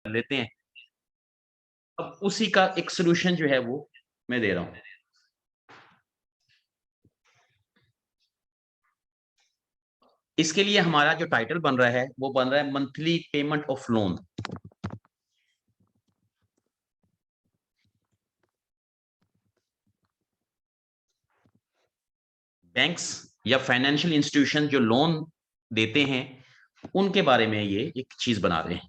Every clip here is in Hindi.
लेते हैं। अब उसी का एक सोल्यूशन जो है वो मैं दे रहा हूं। इसके लिए हमारा जो टाइटल बन रहा है वो बन रहा है monthly payment of loan. Banks या फाइनेंशियल इंस्टीट्यूशन जो लोन देते हैं उनके बारे में ये एक चीज बना रहे हैं।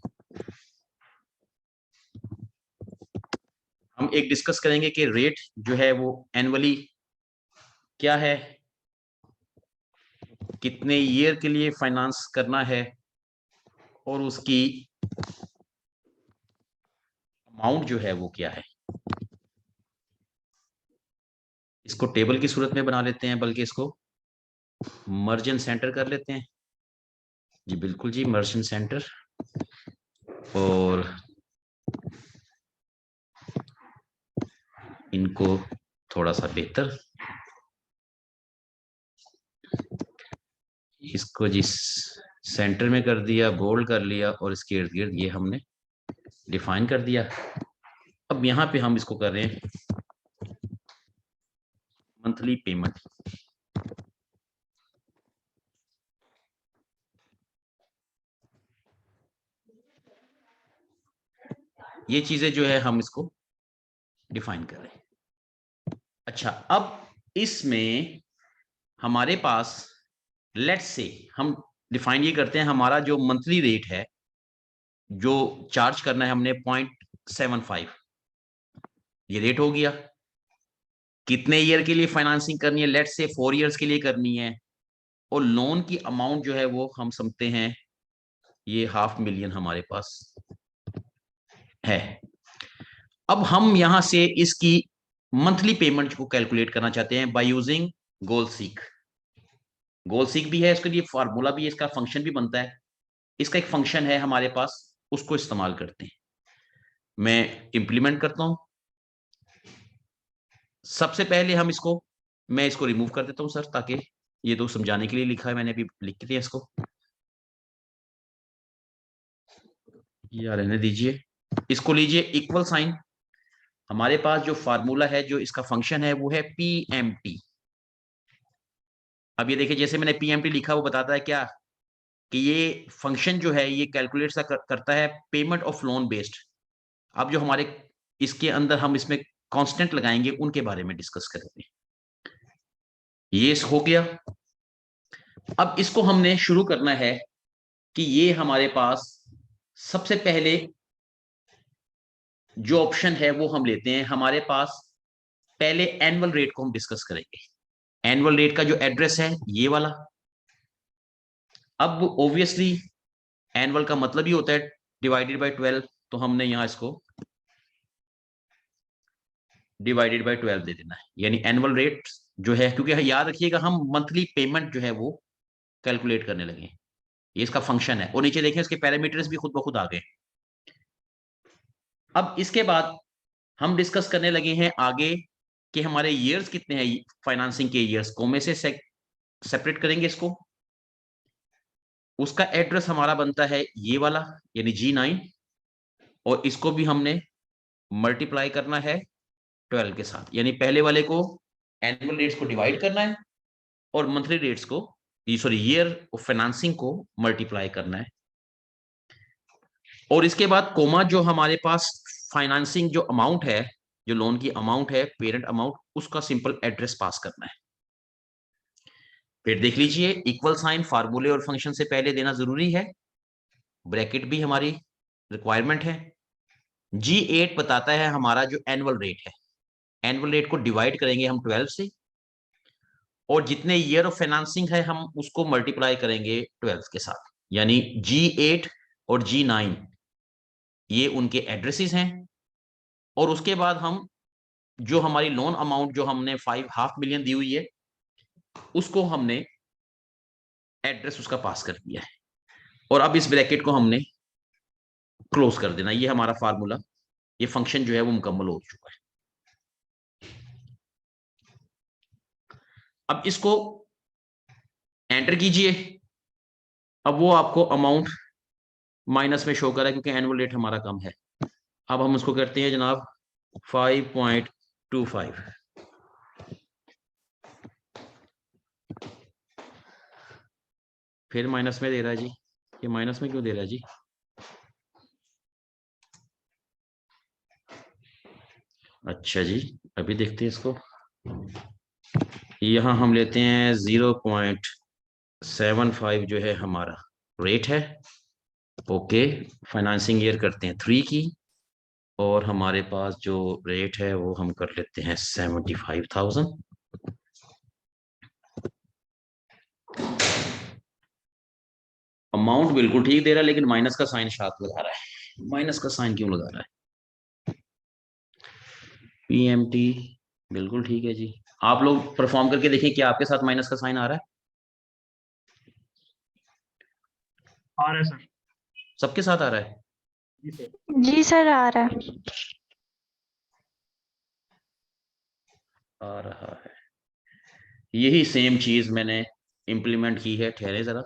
हम एक डिस्कस करेंगे कि रेट जो है वो एनुअली क्या है, कितने ईयर के लिए फाइनेंस करना है और उसकी अमाउंट जो है वो क्या है। इसको टेबल की सूरत में बना लेते हैं, बल्कि इसको मर्जन सेंटर कर लेते हैं। जी बिल्कुल जी, मर्जन सेंटर। और इनको थोड़ा सा बेहतर, इसको जिस सेंटर में कर दिया, बोल्ड कर लिया, और इसके इर्द गिर्द ये हमने डिफाइन कर दिया। अब यहां पे हम इसको कर रहे हैं मंथली पेमेंट। ये चीजें जो है हम इसको डिफाइन कर रहे हैं। अच्छा, अब इसमें हमारे पास लेट्स से हम डिफाइन ये करते हैं, हमारा जो मंथली रेट है जो चार्ज करना है हमने 0.75, ये रेट हो गया। कितने ईयर के लिए फाइनेंसिंग करनी है, लेट्स से 4 ईयर्स के लिए करनी है। और लोन की अमाउंट जो है वो हम समझते हैं ये 500,000 हमारे पास है। अब हम यहां से इसकी मंथली पेमेंट को कैलकुलेट करना चाहते हैं by using goal seek. Goal seek भी है, इसके लिए फार्मूला भी है, इसका फंक्शन भी बनता है। इसका एक फंक्शन है हमारे पास, उसको इस्तेमाल करते हैं। मैं इंप्लीमेंट करता हूं। सबसे पहले हम इसको, मैं इसको रिमूव कर देता हूं सर, ताकि ये तो समझाने के लिए लिखा है, मैंने अभी लिख दिया इसको, या रहने दीजिए। इसको लीजिए इक्वल साइन। हमारे पास जो फार्मूला है, जो इसका फंक्शन है, वो है पीएमटी। अब ये देखिए, जैसे मैंने पीएमटी लिखा वो बताता है क्या, कि ये फंक्शन जो है ये कैलकुलेट सा करता है पेमेंट ऑफ लोन बेस्ड। अब जो हमारे इसके अंदर हम इसमें कांस्टेंट लगाएंगे उनके बारे में डिस्कस करेंगे। ये हो गया। अब इसको हमने शुरू करना है कि ये हमारे पास सबसे पहले जो ऑप्शन है वो हम लेते हैं। हमारे पास पहले एनुअल रेट को हम डिस्कस करेंगे। एनुअल रेट का जो एड्रेस है ये वाला। अब ऑब्वियसली एनुअल का मतलब ही होता है डिवाइडेड बाय 12, तो हमने यहां इसको डिवाइडेड बाय 12 दे देना है, यानी एनुअल रेट जो है, क्योंकि याद रखिएगा हम मंथली पेमेंट जो है वो कैलकुलेट करने लगे। ये इसका फंक्शन है, और नीचे देखें इसके पैरामीटर्स भी खुद ब खुद आ गए। अब इसके बाद हम डिस्कस करने लगे हैं आगे कि हमारे ईयर्स कितने हैं, फाइनेंसिंग के ईयर्स को में से सेपरेट करेंगे इसको। उसका एड्रेस हमारा बनता है ये वाला, यानी G9। और इसको भी हमने मल्टीप्लाई करना है 12 के साथ, यानी पहले वाले को एनुअल रेट्स को डिवाइड करना है और मंथली रेट्स को, सॉरी ईयर ऑफ फाइनेंसिंग को मल्टीप्लाई करना है। और इसके बाद कोमा, जो हमारे पास फाइनेंसिंग जो अमाउंट है, जो लोन की अमाउंट है, पेरेंट अमाउंट, उसका सिंपल एड्रेस पास करना है। फिर देख लीजिए, इक्वल साइन फार्मूले और फंक्शन से पहले देना जरूरी है। ब्रैकेट भी हमारी रिक्वायरमेंट है। G8 बताता है हमारा जो एनुअल रेट है। एनुअल रेट को डिवाइड करेंगे हम 12 से, और जितने ईयर ऑफ फाइनेंसिंग है हम उसको मल्टीप्लाई करेंगे 12 के साथ, यानी G8 और G9 ये उनके एड्रेसेस हैं। और उसके बाद हम जो हमारी लोन अमाउंट जो हमने 5.5 मिलियन दी हुई है, उसको हमने एड्रेस उसका पास कर दिया है। और अब इस ब्रैकेट को हमने क्लोज कर देना। ये हमारा फार्मूला, ये फंक्शन जो है वो मुकम्मल हो चुका है। अब इसको एंटर कीजिए। अब वो आपको अमाउंट माइनस में शो कर रहा है क्योंकि एनुअल रेट हमारा कम है। अब हम उसको करते हैं जनाब 5.25। फिर माइनस में दे रहा है जी, ये माइनस में क्यों दे रहा है जी? अच्छा जी, अभी देखते हैं इसको। यहाँ हम लेते हैं 0.75 जो है हमारा रेट है। ओके, फाइनेंसिंग ईयर करते हैं 3 की, और हमारे पास जो रेट है वो हम कर लेते हैं 75,000। अमाउंट बिल्कुल ठीक दे रहा है, लेकिन माइनस का साइन साथ लगा रहा है। माइनस का साइन क्यों लगा रहा है? पीएमटी बिल्कुल ठीक है जी। आप लोग परफॉर्म करके देखिए, क्या आपके साथ माइनस का साइन आ रहा है? आ रहा है सर। सबके साथ आ रहा है? जी सर। जी सर आ रहा है। आ रहा है। यही सेम चीज मैंने इंप्लीमेंट की है। ठहरे जरा,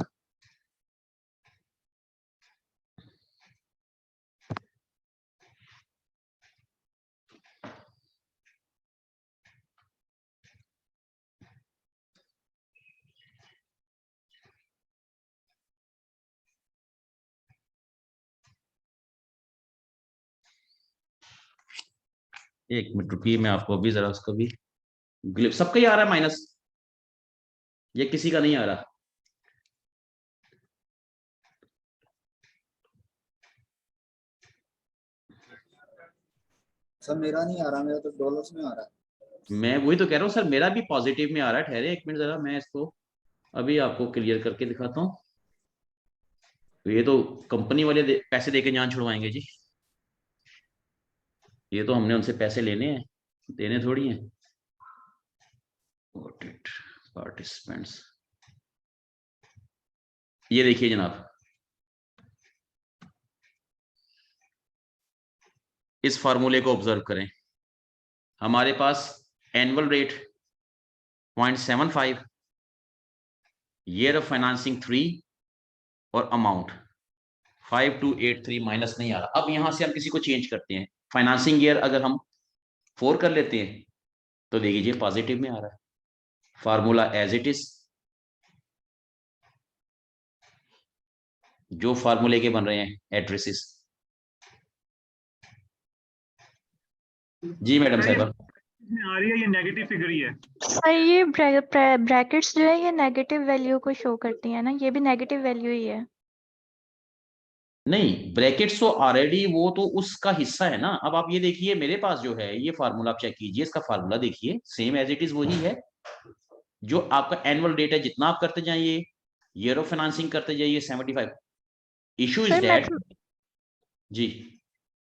एक मिनट रुकिए, मैं आपको अभी जरा उसका भी ग्लिप। सबका ही आ रहा है माइनस, ये किसी का नहीं आ रहा? सर मेरा नहीं आ रहा, मेरा तो डॉलर्स में आ रहा है। मैं वही तो कह रहा हूँ सर, मेरा भी पॉजिटिव में आ रहा है। ठहरे एक मिनट जरा, मैं इसको अभी आपको क्लियर करके दिखाता हूँ। तो ये तो कंपनी वाले पैसे देके जान छुड़वाएंगे जी। ये तो हमने उनसे पैसे लेने हैं, देने थोड़ी हैं। ऑडिट पार्टिसिपेंट्स, ये देखिए जनाब, इस फार्मूले को ऑब्जर्व करें। हमारे पास annual rate 0.75, year of financing 3, और अमाउंट 5283 माइनस नहीं आ रहा। अब यहां से हम किसी को चेंज करते हैं। फाइनेंसिंग ईयर अगर हम 4 कर लेते हैं तो देखिए पॉजिटिव में आ रहा है। फार्मूला एज इट इज, जो फार्मूले के बन रहे हैं एड्रेसेस। जी मैडम साहब। इसमें आ रही है, ये नेगेटिव फिगर ही है। सर ये ब्रैकेट्स जो है ये नेगेटिव वैल्यू को शो करती है ना, ये भी नेगेटिव वैल्यू ही है। नहीं, ब्रैकेट्स तो ऑलरेडी वो तो उसका हिस्सा है ना। अब आप ये देखिए, मेरे पास जो है ये फार्मूला, आप चेक कीजिए, इसका फार्मूला देखिए, सेम एज इट इज वही है। जो आपका एनुअल डेट है, जितना आप करते जाइए, ईयर ऑफ फाइनेंसिंग करते जाइए 75। इशू इज सर दैट जी,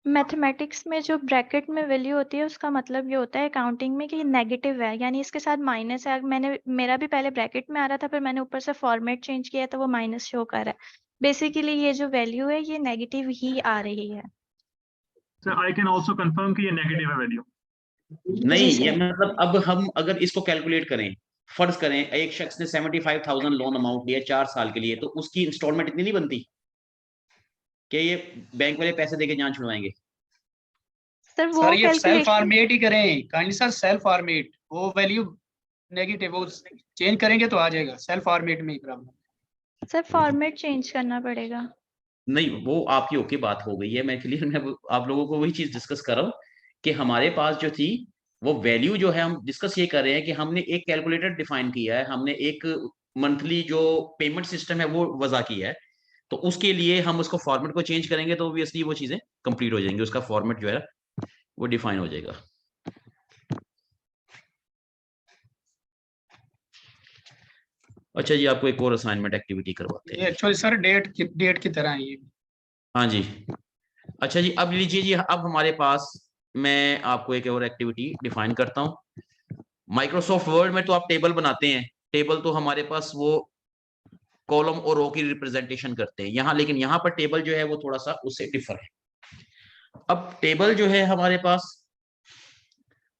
मैथमेटिक्स में जो ब्रैकेट में वैल्यू होती है उसका मतलब ये होता है अकाउंटिंग में कि ये नेगेटिव है, यानी इसके साथ माइनस है। मेरा भी पहले ब्रैकेट में आ रहा था, फिर मैंने ऊपर से फॉर्मेट चेंज किया तो वो माइनस शो कर रहा है। बेसिकली ये जो वैल्यू है ये नेगेटिव ही आ रही है। Sir I can also confirm कि ये नेगेटिव है वैल्यू। नहीं जी ये सर। मतलब, अब हम अगर इसको कैलकुलेट करें, फर्ज करें एक शख्स ने 75,000 लोन अमाउंट लिया 4 साल के लिए, तो उसकी इंस्टॉलमेंट इतनी नहीं बनती कि ये बैंक वाले पैसे देके जान छुड़वाएंगे? सर वो सर ये सेल्फ कैलकुलेशन फॉर्मेट ही करें काइंडली सर, सेल्फ फॉर्मेट। वो वैल्यू नेगेटिव वो चेंज करेंगे तो आ जाएगा, सेल्फ फॉर्मेट में ही प्रॉब्लम। सर फॉर्मेट चेंज करना पड़ेगा। नहीं, वो आपकी ओके बात हो गई है। मैं क्लियर, मैं आप लोगों को वही चीज डिस्कस कर रहा हूँ कि हमारे पास जो थी वो वैल्यू जो है, हम डिस्कस ये कर रहे हैं कि हमने एक कैलकुलेटर डिफाइन किया है, हमने एक मंथली जो पेमेंट सिस्टम है वो वजह किया है। तो उसके लिए हम उसको फॉर्मेट को चेंज करेंगे तो ऑब्वियसली वो चीजें कंप्लीट हो जाएंगी, उसका फॉर्मेट जो है वो डिफाइन हो जाएगा। अच्छा जी, आपको एक और असाइनमेंट एक्टिविटी करवाते ये हैं। एक्चुअली सर डेट की तरह है ये। हाँ जी। अच्छा जी, अब लीजिए जी, अब हमारे पास, मैं आपको एक और एक्टिविटी डिफाइन करता हूँ। माइक्रोसॉफ्ट वर्ड में तो आप टेबल बनाते हैं, टेबल तो हमारे पास वो कॉलम और रो की रिप्रेजेंटेशन करते हैं यहाँ, लेकिन यहाँ पर टेबल जो है वो थोड़ा सा उससे डिफर है। अब टेबल जो है हमारे पास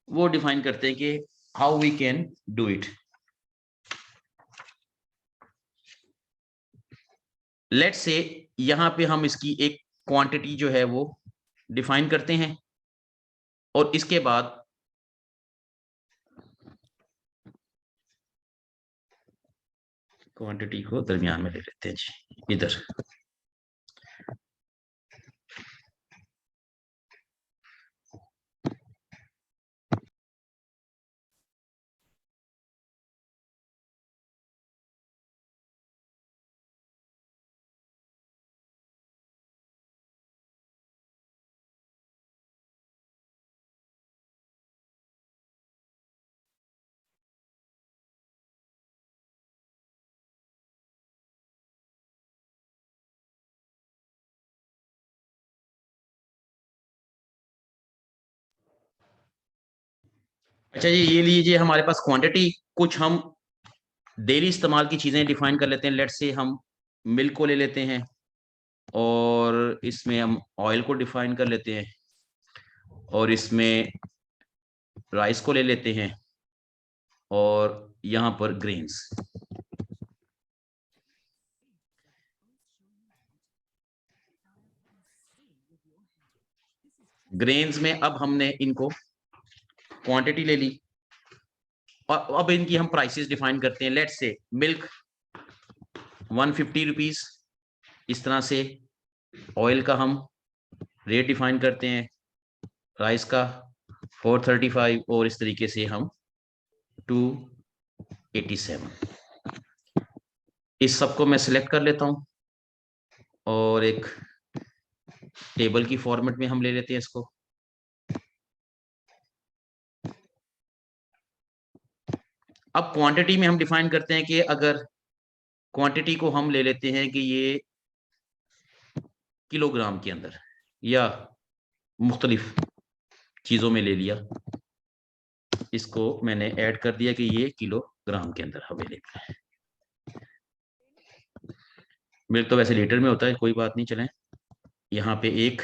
वो डिफाइन करते हैं कि how we can do it. Let's say यहां पे हम इसकी एक क्वांटिटी जो है वो डिफाइन करते हैं और इसके बाद क्वांटिटी को दरमियान में ले लेते हैं जी इधर। अच्छा जी, ये लीजिए हमारे पास क्वांटिटी। कुछ हम डेली इस्तेमाल की चीजें डिफाइन कर लेते हैं। लेट्स से हम मिल्क को ले लेते हैं और इसमें हम ऑयल को डिफाइन कर लेते हैं और इसमें राइस को ले लेते हैं और यहां पर ग्रेन्स। ग्रेन्स में अब हमने इनको क्वांटिटी ले ली और अब इनकी हम प्राइसेस डिफाइन करते हैं। लेट्स से मिल्क 150 रुपीज, इस तरह से ऑयल का हम रेट डिफाइन करते हैं, राइस का 435 और इस तरीके से हम 287। इस सब को मैं सिलेक्ट कर लेता हूं और एक टेबल की फॉर्मेट में हम ले लेते हैं इसको। अब क्वांटिटी में हम डिफाइन करते हैं कि अगर क्वांटिटी को हम ले लेते हैं कि ये किलोग्राम के अंदर या मुख्तलिफ चीजों में ले लिया, इसको मैंने ऐड कर दिया कि ये किलोग्राम के अंदर अवेलेबल है। मिल्क तो वैसे लीटर में होता है, कोई बात नहीं, चलें। यहाँ पे 1,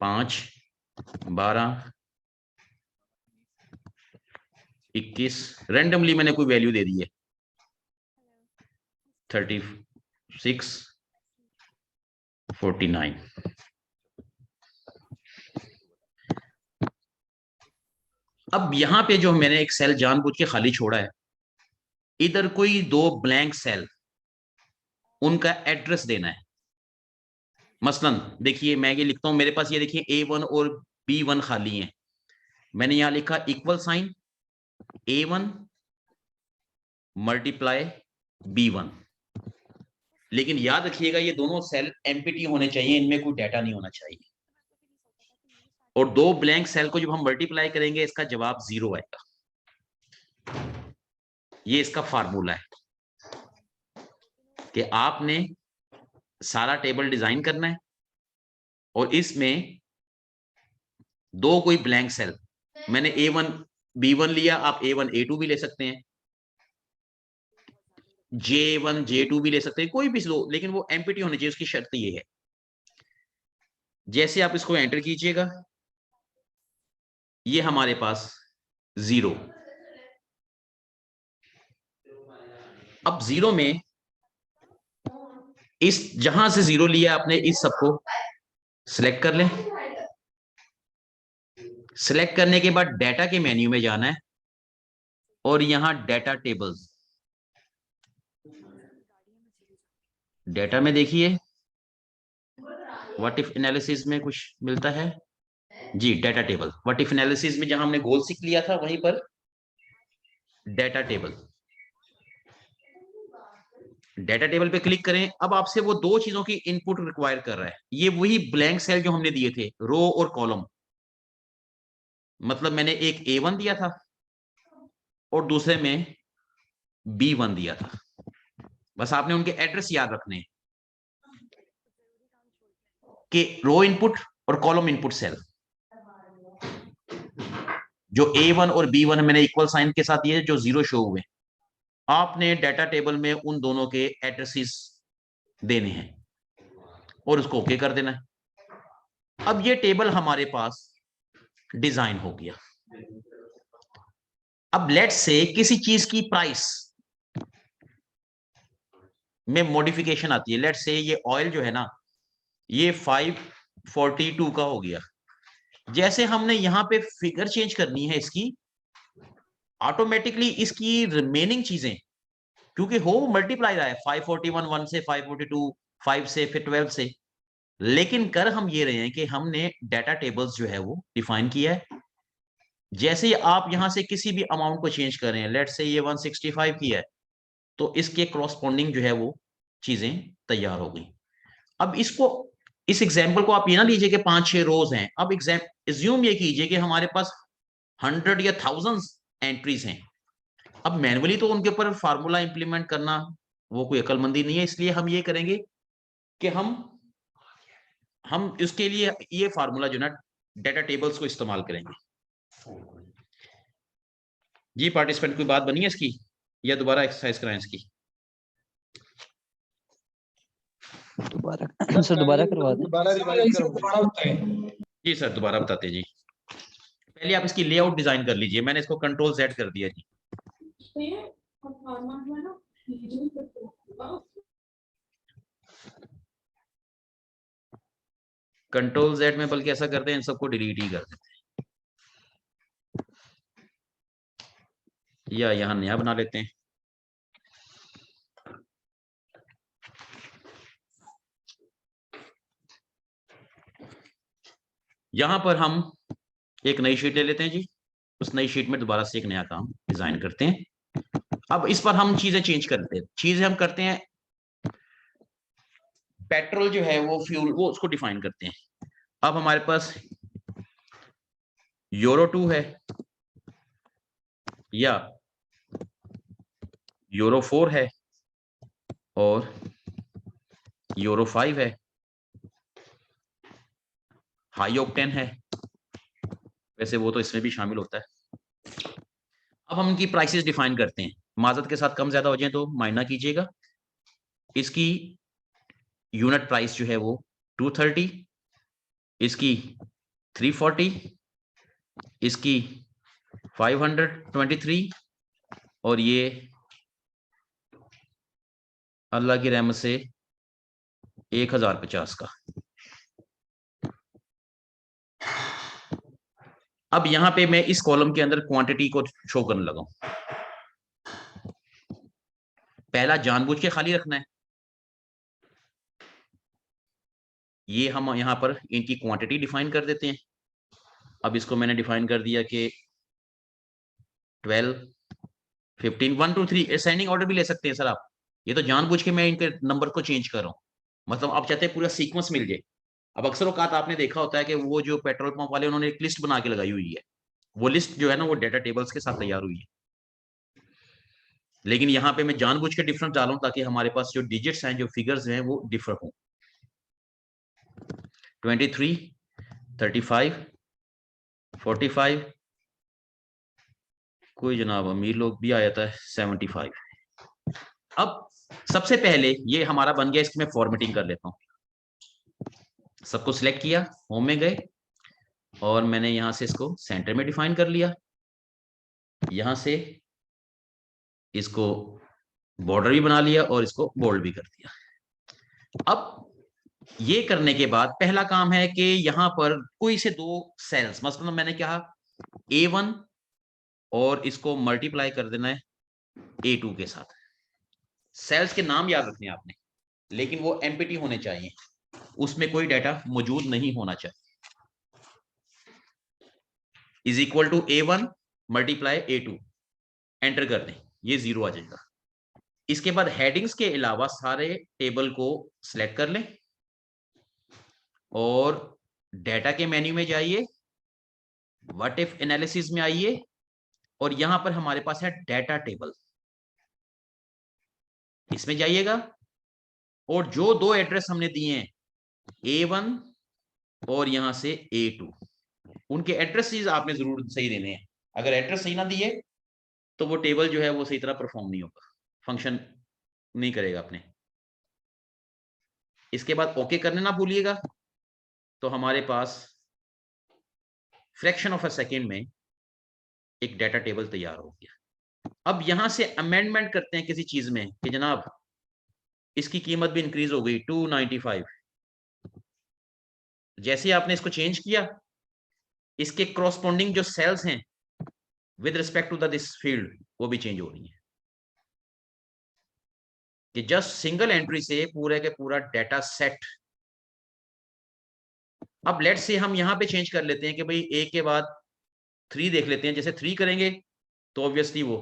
5, 12, 21 रैंडमली मैंने कोई वैल्यू दे दी है, 36, 49। अब यहां पे जो मैंने एक सेल जानबूझ के खाली छोड़ा है, इधर कोई 2 ब्लैंक सेल, उनका एड्रेस देना है। मसलन देखिए मैं ये लिखता हूं, मेरे पास ये देखिए A1 और B1 खाली हैं। मैंने यहां लिखा equal sign A1 multiply B1। लेकिन याद रखिएगा ये दोनों सेल एम्प्टी होने चाहिए, इनमें कोई डाटा नहीं होना चाहिए। और 2 ब्लैंक सेल को जब हम मल्टीप्लाई करेंगे इसका जवाब 0 आएगा। ये इसका फार्मूला है कि आपने सारा टेबल डिजाइन करना है और इसमें 2 कोई ब्लैंक सेल, मैंने A1 B1 लिया, आप A1 A2 भी ले सकते हैं, J1 J2 भी ले सकते हैं, कोई भी लो, लेकिन वो एम्प्टी होनी चाहिए, उसकी शर्त ये है। जैसे आप इसको एंटर कीजिएगा, ये हमारे पास 0। अब 0 में इस जहां से 0 लिया आपने, इस सबको सिलेक्ट कर लें। सिलेक्ट करने के बाद डाटा के मेन्यू में जाना है और यहां डाटा टेबल्स, डाटा में देखिए व्हाट इफ एनालिसिस में कुछ मिलता है जी, data table. What if analysis में जहां हमने गोल सीख लिया था वहीं पर डाटा टेबल, डाटा टेबल पे क्लिक करें। अब आपसे वो 2 चीजों की इनपुट रिक्वायर कर रहा है। ये वही ब्लैंक सेल जो हमने दिए थे, रो और कॉलम। मतलब मैंने एक A1 दिया था और दूसरे में B1 दिया था। बस आपने उनके एड्रेस याद रखने हैं कि रो इनपुट और कॉलम इनपुट सेल, जो A1 और B1 मैंने इक्वल साइन के साथ दिए जो 0 शो हुए, आपने डाटा टेबल में उन दोनों के एड्रेसेस देने हैं और उसको ओके कर देना है। अब ये टेबल हमारे पास डिजाइन हो गया। अब लेट्स से किसी चीज की प्राइस में मॉडिफिकेशन आती है। लेट्स से ये ऑयल जो है ना ये 542 का हो गया, जैसे हमने यहाँ पे फिगर चेंज करनी है इसकी, ऑटोमेटिकली इसकी रिमेनिंग चीजें, क्योंकि हो मल्टीप्लाई रहा है 541 1 से 542 5 से फिर 12 से, लेकिन कर हम ये रहे हैं कि हमने डाटा टेबल्स जो है वो डिफाइन किया है। जैसे ही आप यहां से किसी भी अमाउंट को चेंज कर रहे हैं, लेट्स से ये 165 की है, तो इसके कॉरस्पॉन्डिंग जो है वो चीजें तैयार हो गई। अब इसको, इस एग्जाम्पल को आप ये ना लीजिए कि 5-6 रोज हैं, अब एज्यूम ये कीजिए कि हमारे पास 100 या 1000 एंट्रीज हैं। अब मैनुअली तो उनके ऊपर फार्मूला इंप्लीमेंट करना वो कोई अकलमंदी नहीं है, इसलिए हम ये करेंगे कि हम इसके लिए ये फार्मूला जो ना डाटा टेबल्स को इस्तेमाल करेंगे। जी पार्टिसिपेंट कोई बात बनी है इसकी, या दोबारा एक्सरसाइज कराएं इसकी? दोबारा सर दोबारा करवा दें। दोबारा रिवाइज करो। जी सर दोबारा बताते जी। पहले आप इसकी लेआउट डिजाइन कर लीजिए, मैंने इसको कंट्रोल Z कर दिया जी। कंट्रोल Z में बल्कि ऐसा करते हैं इन सबको डिलीट ही कर देते हैं, या यहां नया बना लेते हैं। यहां पर हम एक नई शीट ले लेते हैं जी, उस नई शीट में दोबारा से एक नया काम डिजाइन करते हैं। अब इस पर हम चीजें चेंज करते हैं, चीजें हम करते हैं, पेट्रोल जो है वो फ्यूल वो उसको डिफाइन करते हैं। अब हमारे पास यूरो 2 है या यूरो 4 है और यूरो 5 है, हाई ऑक्टेन है, वैसे वो तो इसमें भी शामिल होता है। अब हम इनकी प्राइसेस डिफाइन करते हैं, माजत के साथ कम ज्यादा हो जाए तो माइना कीजिएगा। इसकी यूनिट प्राइस जो है वो 230, इसकी 340, इसकी 523 और ये अल्लाह की रहमत से 1050 का। अब यहां पे मैं इस कॉलम के अंदर क्वांटिटी को शो करने लगा हूं। पहला जानबूझ के खाली रखना है, ये हम यहां पर इनकी क्वांटिटी डिफाइन कर देते हैं। अब इसको मैंने डिफाइन कर दिया कि 12 15 1 2 3 असेंडिंग ऑर्डर भी ले सकते हैं सर आप, ये तो जानबूझ के मैं इनके नंबर को चेंज कर रहा हूं, मतलब आप चाहते हैं पूरा सीक्वेंस मिल जाए। अब अक्सर औकात आपने देखा होता है कि वो जो पेट्रोल पंप वाले उन्होंने एक लिस्ट बना के लगाई हुई है, वो लिस्ट जो है ना वो डाटा टेबल्स के साथ तैयार हुई है, लेकिन यहाँ पे मैं जानबूझ के डिफरेंस डालूं ताकि हमारे पास जो डिजिट्स हैं, जो फिगर्स हैं वो डिफर हों। 23 35 45, कोई जनाब अमीर लोग भी आया था 75। अब सबसे पहले ये हमारा बन गया, इसकी मैं फॉर्मेटिंग कर लेता हूं। सबको सिलेक्ट किया, होम में गए और मैंने यहां से इसको सेंटर में डिफाइन कर लिया, यहां से इसको बॉर्डर भी बना लिया और इसको बोल्ड भी कर दिया। अब ये करने के बाद पहला काम है कि यहां पर कोई से दो सेल्स, मतलब मैंने क्या A1 और इसको मल्टीप्लाई कर देना है A2 के साथ। सेल्स के नाम याद रखने आपने, लेकिन वो एम्प्टी होने चाहिए, उसमें कोई डाटा मौजूद नहीं होना चाहिए। Is equal to A1 multiply A2, enter कर दें, ये 0 आ जाएगा। इसके बाद हेडिंग्स के अलावा सारे टेबल को सिलेक्ट कर लें और डाटा के मेन्यू में जाइए, व्हाट इफ एनालिसिस में आइए और यहां पर हमारे पास है डाटा टेबल, इसमें जाइएगा और जो दो एड्रेस हमने दिए हैं A1 और यहां से A2, उनके एड्रेसेस आपने जरूर सही देने हैं। अगर एड्रेस सही ना दिए तो वो टेबल जो है वो सही तरह परफॉर्म नहीं होगा, फंक्शन नहीं करेगा अपने। इसके बाद ओके करने ना भूलिएगा, तो हमारे पास फ्रैक्शन ऑफ अ सेकेंड में एक डाटा टेबल तैयार हो गया। अब यहां से अमेंडमेंट करते हैं किसी चीज में कि जनाब इसकी कीमत भी इंक्रीज हो गई 295। जैसे आपने इसको चेंज किया, इसके क्रॉसपोंडिंग जो सेल्स हैं with respect to this field वो भी चेंज हो रही है, कि जस्ट सिंगल एंट्री से पूरे के पूरा डेटा सेट। अब लेट्स से हम यहां पे चेंज कर लेते हैं कि भाई ए के बाद 3 देख लेते हैं। जैसे 3 करेंगे तो ऑब्वियसली वो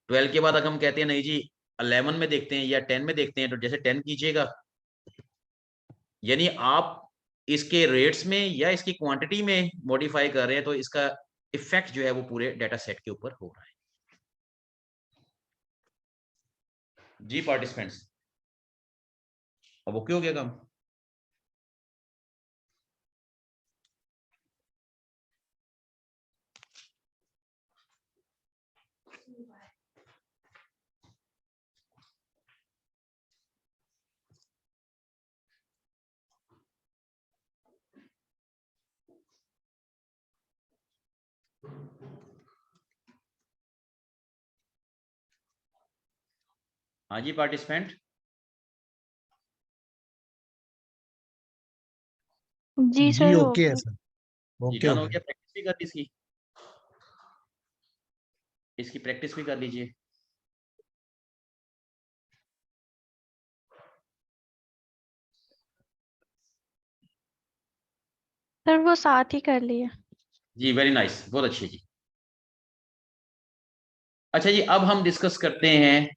12 के बाद अगर हम कहते हैं नहीं जी 11 में देखते हैं या 10 में देखते हैं, तो जैसे 10 कीजिएगा, यानी आप इसके रेट्स में या इसकी क्वांटिटी में मॉडिफाई कर रहे हैं, तो इसका इफेक्ट जो है वो पूरे डेटा सेट के ऊपर हो रहा है। जी पार्टिसिपेंट्स, अब ओके हो गया काम? हाँ जी पार्टिसिपेंट, जी जी सर हो ओके है गया। सर, जी ओके डन हो हो गया। गया। प्रैक्टिस भी कर ली इसकी प्रैक्टिस भी कर लीजिए। सर वो साथ ही कर लिए। जी वेरी नाइस, बहुत अच्छी जी। अच्छा जी, अब हम डिस्कस करते हैं,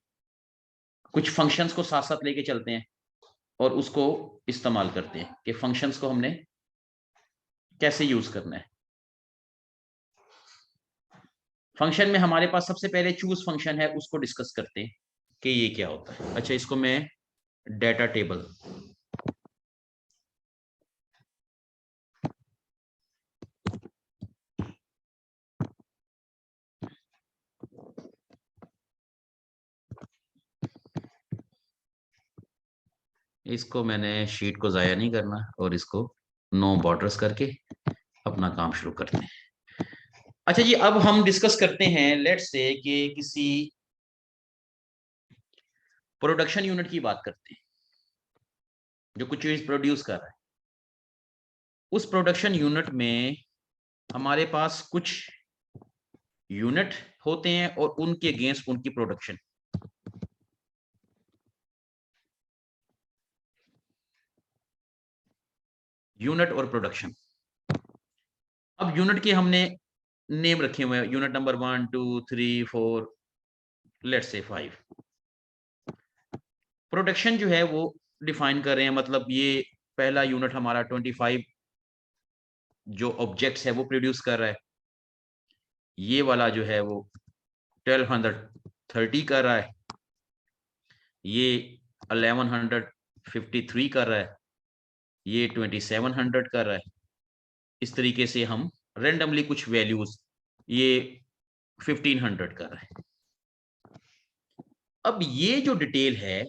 कुछ फंक्शंस को साथ साथ लेके चलते हैं और उसको इस्तेमाल करते हैं कि फंक्शंस को हमने कैसे यूज करना है। फंक्शन में हमारे पास सबसे पहले चूज फंक्शन है, उसको डिस्कस करते हैं कि ये क्या होता है। अच्छा, इसको मैं डेटा टेबल, इसको मैंने शीट को जाया नहीं करना और इसको नो बॉर्डर्स करके अपना काम शुरू करते हैं। अच्छा जी, अब हम डिस्कस करते हैं, लेट्स से कि किसी प्रोडक्शन यूनिट की बात करते हैं जो कुछ चीज प्रोड्यूस कर रहा है। उस प्रोडक्शन यूनिट में हमारे पास कुछ यूनिट होते हैं और उनके अगेंस्ट उनकी प्रोडक्शन। यूनिट और प्रोडक्शन। अब यूनिट के हमने नेम रखे हुए हैं, unit number 1 2 3 4 let's say 5। Production जो है वो डिफाइन कर रहे हैं, मतलब ये पहला यूनिट हमारा 25 जो ऑब्जेक्ट्स है वो प्रोड्यूस कर रहा है, ये वाला जो है वो 1230 कर रहा है, ये 1153 कर रहा है, ये 2700 कर रहा है। इस तरीके से हम रेंडमली कुछ वैल्यूज, ये 1500 कर रहा है। अब ये जो डिटेल है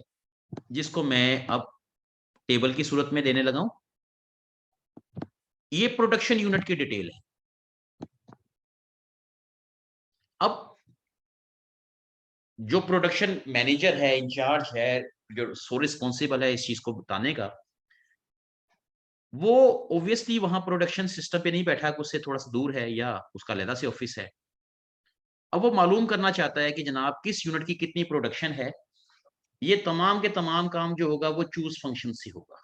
जिसको मैं अब टेबल की सूरत में देने लगा हूं, ये प्रोडक्शन यूनिट की डिटेल है। अब जो प्रोडक्शन मैनेजर है, इंचार्ज है, जो सो रिस्पॉन्सिबल है इस चीज को बताने का, वो ऑब्वियसली वहां प्रोडक्शन सिस्टम पे नहीं बैठा, उससे थोड़ा सा दूर है या उसका अलग से ऑफिस है। अब वो मालूम करना चाहता है कि जनाब किस यूनिट की कितनी प्रोडक्शन है। ये तमाम के तमाम काम जो होगा वो चूज फंक्शन से होगा।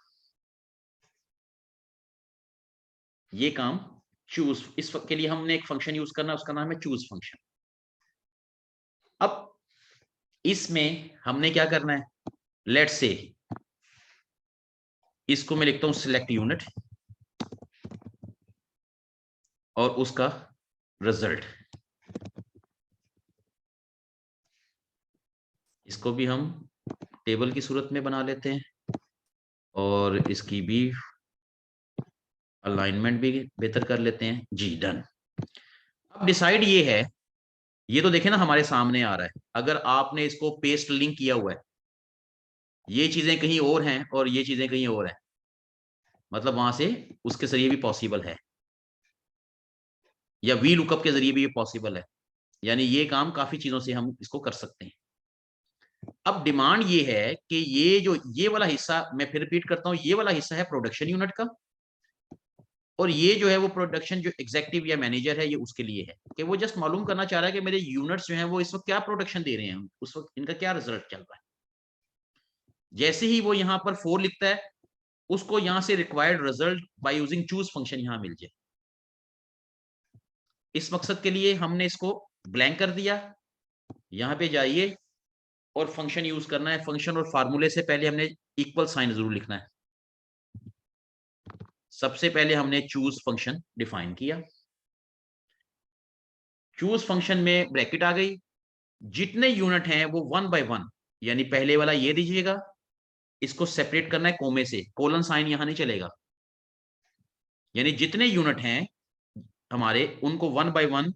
ये काम चूज, इस वक्त के लिए हमने एक फंक्शन यूज करना है, उसका नाम है चूज फंक्शन। अब इसमें हमने क्या करना है, लेट्स से इसको मैं लिखता हूं सिलेक्ट यूनिट और उसका रिजल्ट। इसको भी हम टेबल की सूरत में बना लेते हैं और इसकी भी अलाइनमेंट भी बेहतर कर लेते हैं। जी डन। अब डिसाइड ये है, ये तो देखे ना हमारे सामने आ रहा है, अगर आपने इसको पेस्ट लिंक किया हुआ है, ये चीजें कहीं और हैं और ये चीजें कहीं और हैं, मतलब वहां से उसके जरिए भी पॉसिबल है, या वी लुकअप के जरिए भी ये पॉसिबल है। यानी ये काम काफी चीजों से हम इसको कर सकते हैं। अब डिमांड ये है कि ये वाला हिस्सा, मैं फिर रिपीट करता हूं, ये वाला हिस्सा है प्रोडक्शन यूनिट का, और ये जो है वो प्रोडक्शन जो एग्जीक्यूटिव या मैनेजर है ये उसके लिए है, कि वो जस्ट मालूम करना चाह रहा है कि मेरे यूनिट्स जो हैं वो इस वक्त क्या प्रोडक्शन दे रहे हैं, उस वक्त इनका क्या रिजल्ट चल रहा है। जैसे ही वो यहाँ पर 4 लिखता है, उसको यहाँ से required result by using choose function यहाँ मिल जाए। इस मकसद के लिए हमने इसको ब्लैंक कर दिया। यहाँ पे जाइए और फंक्शन यूज करना है। फंक्शन और फार्मूले से पहले हमने इक्वल साइन जरूर लिखना है। सबसे पहले हमने चूज फंक्शन डिफाइन किया। चूज फंक्शन में ब्रैकेट आ गई, जितने यूनिट हैं वो 1 बाय 1, यानी पहले वाला ये दीजिएगा, इसको सेपरेट करना है कोमे से, कोलन साइन यहां नहीं चलेगा, यानी जितने यूनिट हैं हमारे उनको 1 बाय 1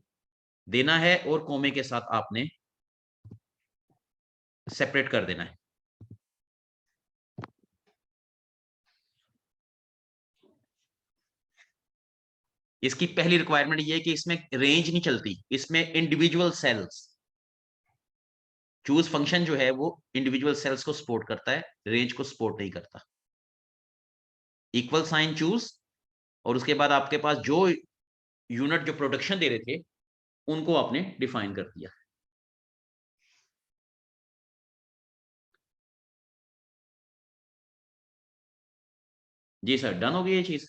देना है और कोमे के साथ आपने सेपरेट कर देना है। इसकी पहली रिक्वायरमेंट ये है कि इसमें रेंज नहीं चलती, इसमें इंडिविजुअल सेल्स। चूज फंक्शन जो है वो इंडिविजुअल सेल्स को सपोर्ट करता है, रेंज को सपोर्ट नहीं करता। इक्वल साइन चूज, और उसके बाद आपके पास जो यूनिट जो प्रोडक्शन दे रहे थे उनको आपने डिफाइन कर दिया। जी सर, डन हो गई ये चीज।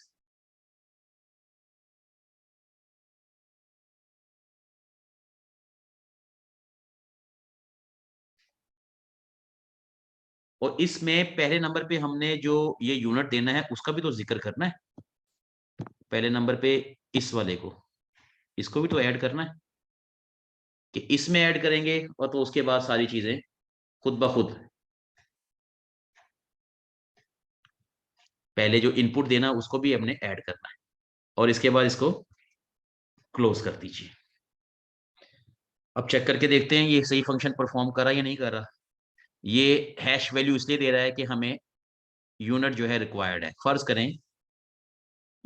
और इसमें पहले नंबर पे हमने जो ये यूनिट देना है उसका भी तो जिक्र करना है। पहले नंबर पे इस वाले को, इसको भी तो ऐड करना है, कि इसमें ऐड करेंगे और तो उसके बाद सारी चीजें खुद ब खुद। पहले जो इनपुट देना उसको भी हमने ऐड करना है, और इसके बाद इसको क्लोज कर दीजिए। अब चेक करके देखते हैं ये सही फंक्शन परफॉर्म कर रहा है या नहीं कर रहा। ये हैश वैल्यू इसलिए दे रहा है कि हमें यूनिट जो है रिक्वायर्ड है। फर्ज करें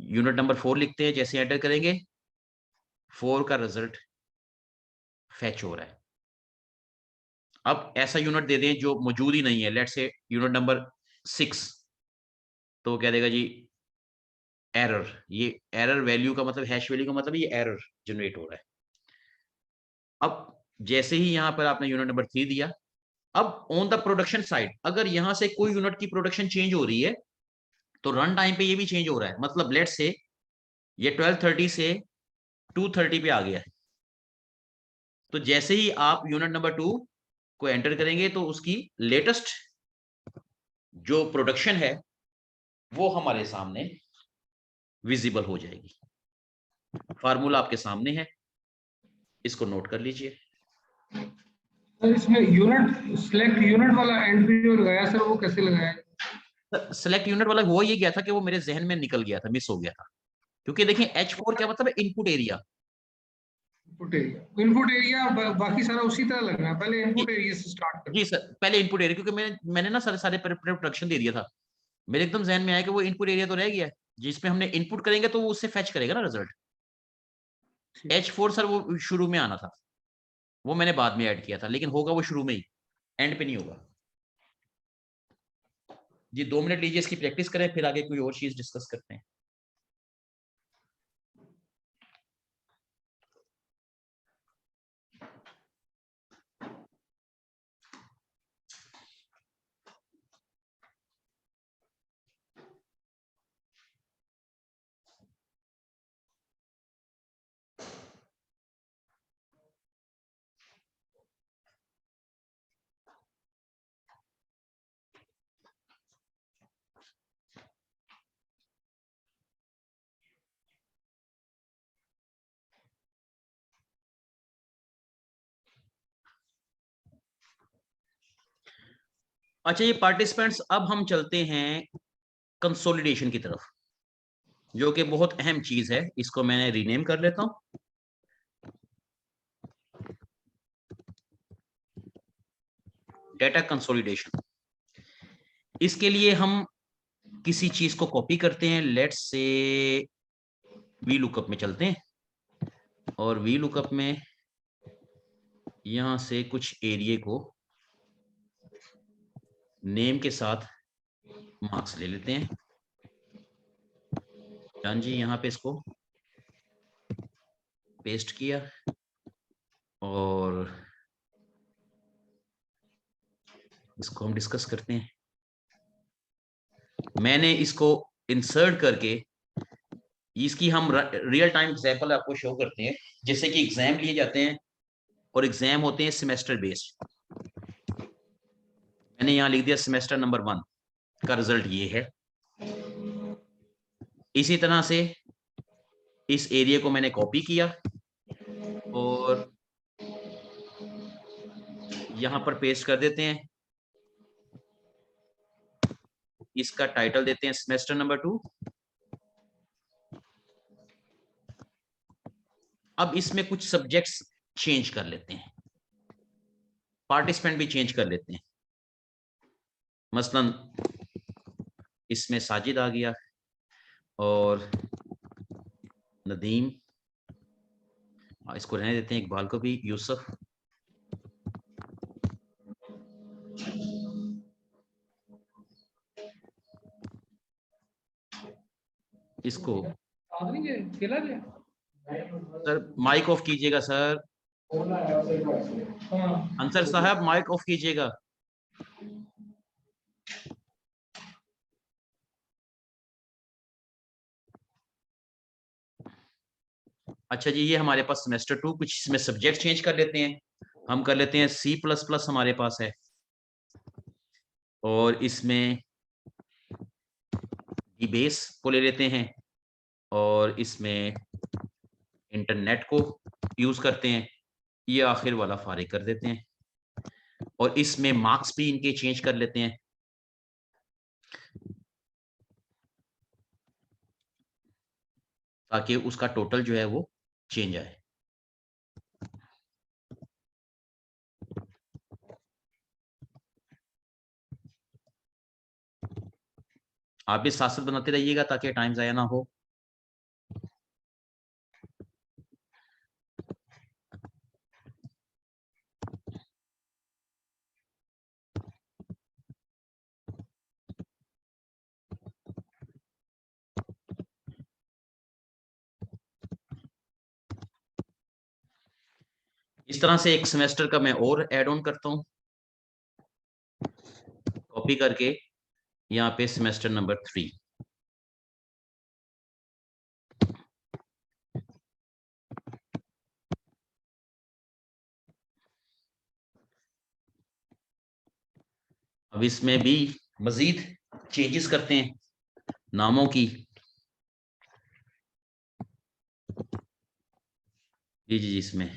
यूनिट नंबर 4 लिखते हैं, जैसे एंटर करेंगे 4 का रिजल्ट फैच हो रहा है। अब ऐसा यूनिट दे दें जो मौजूद ही नहीं है, लेट्स से यूनिट नंबर 6, तो वो कह देगा जी एरर। ये एरर वैल्यू का मतलब, हैश वैल्यू का मतलब ये एरर जनरेट हो रहा है। अब जैसे ही यहां पर आपने यूनिट नंबर 3 दिया, अब ऑन द प्रोडक्शन साइड अगर यहां से कोई यूनिट की प्रोडक्शन चेंज हो रही है तो रन टाइम पे ये भी चेंज हो रहा है। मतलब लेट्स से ये 12:30 से 2:30 पे आ गया है, तो जैसे ही आप यूनिट नंबर 2 को एंटर करेंगे तो उसकी लेटेस्ट जो प्रोडक्शन है वो हमारे सामने विजिबल हो जाएगी। फार्मूला आपके सामने है, इसको नोट कर लीजिए। सर इसमें यूनिट सिलेक्ट यूनिट वाला एंड भी जो लगाया सर वो कैसे लगाया? सेलेक्ट यूनिट वाला वो ये गया था कि वो मेरे जहन में निकल गया था, मिस हो गया था। क्योंकि देखिए H4 क्या मतलब है, इनपुट एरिया। इनपुट एरिया बाकी सारा उसी तरह लगना है, पहले इनपुट एरिया से स्टार्ट करना। जी सर, पहले इनपुट एरिया, क्योंकि मैंने ना सारे प्रोडक्शन दे दिया था, मेरे एकदम जहन में आया कि वो इनपुट एरिया तो रह गया है जिसमें हमने इनपुट करेंगे तो वो उससे फैच करेगा ना रिजल्ट। H4 सर वो शुरू में आना था, वो मैंने बाद में ऐड किया था, लेकिन होगा वो शुरू में ही, एंड पे नहीं होगा। जी 2 मिनट लीजिए, इसकी प्रैक्टिस करें, फिर आगे कोई और चीज डिस्कस करते हैं। अच्छा ये पार्टिसिपेंट्स, अब हम चलते हैं कंसोलिडेशन की तरफ, जो कि बहुत अहम चीज है। इसको मैंने रीनेम कर लेता हूं। डेटा कंसोलिडेशन, इसके लिए हम किसी चीज को कॉपी करते हैं। लेट्स से वी लुकअप में चलते हैं, और वी लुकअप में यहां से कुछ एरिया को नेम के साथ मार्क्स ले लेते हैं। डन जी, यहाँ पे इसको पेस्ट किया और इसको हम डिस्कस करते हैं। मैंने इसको इंसर्ट करके इसकी हम रियल टाइम एग्जांपल आपको शो करते हैं। जैसे कि एग्जाम लिए जाते हैं और एग्जाम होते हैं सेमेस्टर बेस्ड। मैंने यहाँ लिख दिया सेमेस्टर नंबर 1 का रिजल्ट ये है। इसी तरह से इस एरिया को मैंने कॉपी किया और यहाँ पर पेस्ट कर देते हैं। इसका टाइटल देते हैं सेमेस्टर नंबर 2। अब इसमें कुछ सब्जेक्ट्स चेंज कर लेते हैं, पार्टिसिपेंट भी चेंज कर लेते हैं। मसलन इसमें साजिद आ गया और नदीम, इसको रहने देते हैं, इकबाल को भी, यूसुफ, इसको सर माइक ऑफ कीजिएगा सर। अंसर साहब माइक ऑफ कीजिएगा। अच्छा जी, ये हमारे पास सेमेस्टर 2, कुछ इसमें सब्जेक्ट चेंज कर लेते हैं। हम कर लेते हैं C++ हमारे पास है और इसमें बेस को ले लेते हैं और इसमें इंटरनेट को यूज करते हैं। ये आखिर वाला फारिग कर देते हैं और इसमें मार्क्स भी इनके चेंज कर लेते हैं। ताकि उसका टोटल जो है वो चेंज आए। आप भी साथ साथ बनाते रहिएगा ताकि टाइम ज़ाया ना हो। इस तरह से एक सेमेस्टर का मैं और ऐड ऑन करता हूं, कॉपी करके यहाँ पे सेमेस्टर नंबर 3। अब इसमें भी मजीद चेंजेस करते हैं नामों की। जी जी, इसमें